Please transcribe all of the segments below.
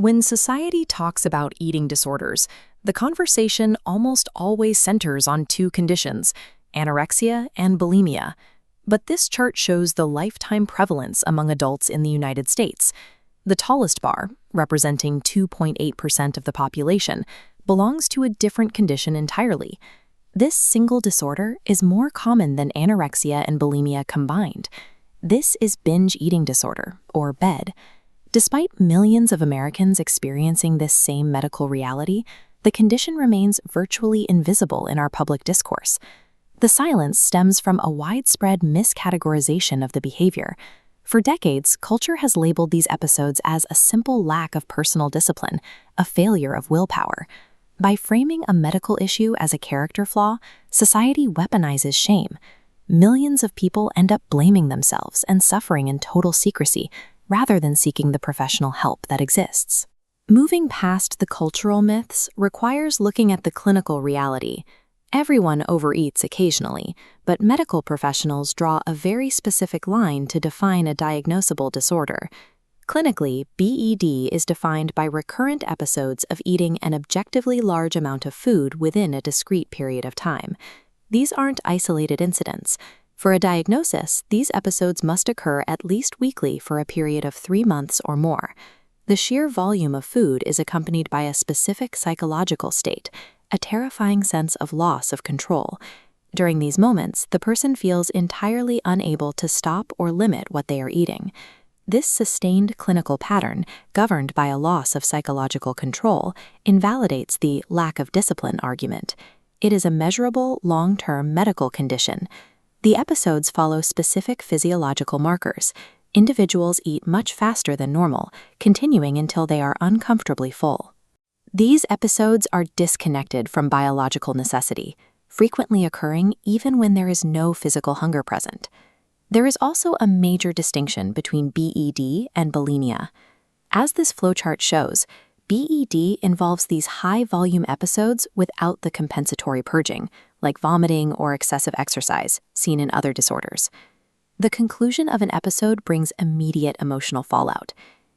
When society talks about eating disorders, the conversation almost always centers on two conditions, anorexia and bulimia. But this chart shows the lifetime prevalence among adults in the United States. The tallest bar, representing 2.8% of the population, belongs to a different condition entirely. This single disorder is more common than anorexia and bulimia combined. This is binge eating disorder, or BED. Despite millions of Americans experiencing this same medical reality, the condition remains virtually invisible in our public discourse. The silence stems from a widespread miscategorization of the behavior. For decades, culture has labeled these episodes as a simple lack of personal discipline, a failure of willpower. By framing a medical issue as a character flaw, society weaponizes shame. Millions of people end up blaming themselves and suffering in total secrecy, rather than seeking the professional help that exists. Moving past the cultural myths requires looking at the clinical reality. Everyone overeats occasionally, but medical professionals draw a very specific line to define a diagnosable disorder. Clinically, BED is defined by recurrent episodes of eating an objectively large amount of food within a discrete period of time. These aren't isolated incidents. For a diagnosis, these episodes must occur at least weekly for a period of 3 months or more. The sheer volume of food is accompanied by a specific psychological state, a terrifying sense of loss of control. During these moments, the person feels entirely unable to stop or limit what they are eating. This sustained clinical pattern, governed by a loss of psychological control, invalidates the lack of discipline argument. It is a measurable, long-term medical condition. The episodes follow specific physiological markers. Individuals eat much faster than normal, continuing until they are uncomfortably full. These episodes are disconnected from biological necessity, frequently occurring even when there is no physical hunger present. There is also a major distinction between BED and bulimia. As this flowchart shows, BED involves these high-volume episodes without the compensatory purging, like vomiting or excessive exercise, seen in other disorders. The conclusion of an episode brings immediate emotional fallout.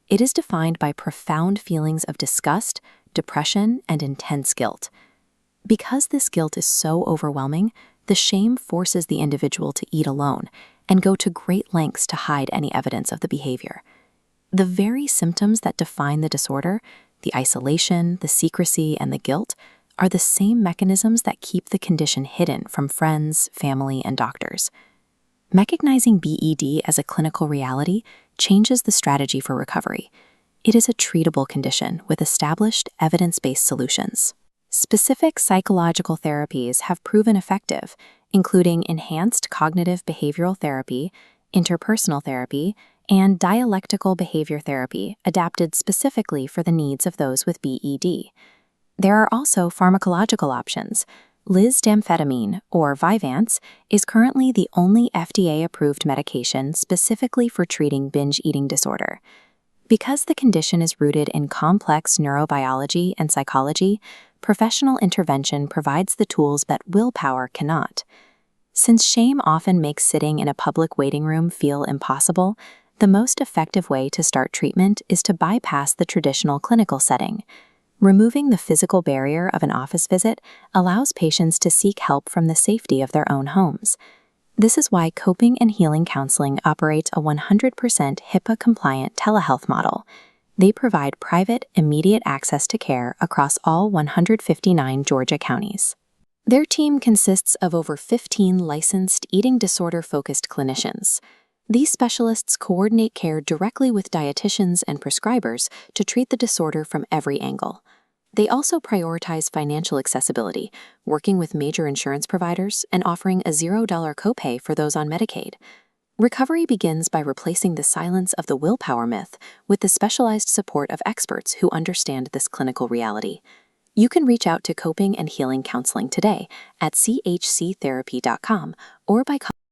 It is defined by profound feelings of disgust, depression, and intense guilt. Because this guilt is so overwhelming, the shame forces the individual to eat alone and go to great lengths to hide any evidence of the behavior. The very symptoms that define the disorder, the isolation, the secrecy, and the guilt, are the same mechanisms that keep the condition hidden from friends, family, and doctors. Recognizing BED as a clinical reality changes the strategy for recovery. It is a treatable condition with established, evidence-based solutions. Specific psychological therapies have proven effective, including enhanced cognitive behavioral therapy, interpersonal therapy, and dialectical behavior therapy adapted specifically for the needs of those with BED. There are also pharmacological options. Lisdamfetamine, or Vyvanse, is currently the only FDA-approved medication specifically for treating binge eating disorder. Because the condition is rooted in complex neurobiology and psychology, professional intervention provides the tools that willpower cannot. Since shame often makes sitting in a public waiting room feel impossible, the most effective way to start treatment is to bypass the traditional clinical setting. Removing the physical barrier of an office visit allows patients to seek help from the safety of their own homes. This is why Coping and Healing Counseling operates a 100% HIPAA-compliant telehealth model. They provide private, immediate access to care across all 159 Georgia counties. Their team consists of over 15 licensed eating disorder-focused clinicians. These specialists coordinate care directly with dietitians and prescribers to treat the disorder from every angle. They also prioritize financial accessibility, working with major insurance providers and offering a $0 copay for those on Medicaid. Recovery begins by replacing the silence of the willpower myth with the specialized support of experts who understand this clinical reality. You can reach out to Coping and Healing Counseling today at chctherapy.com or by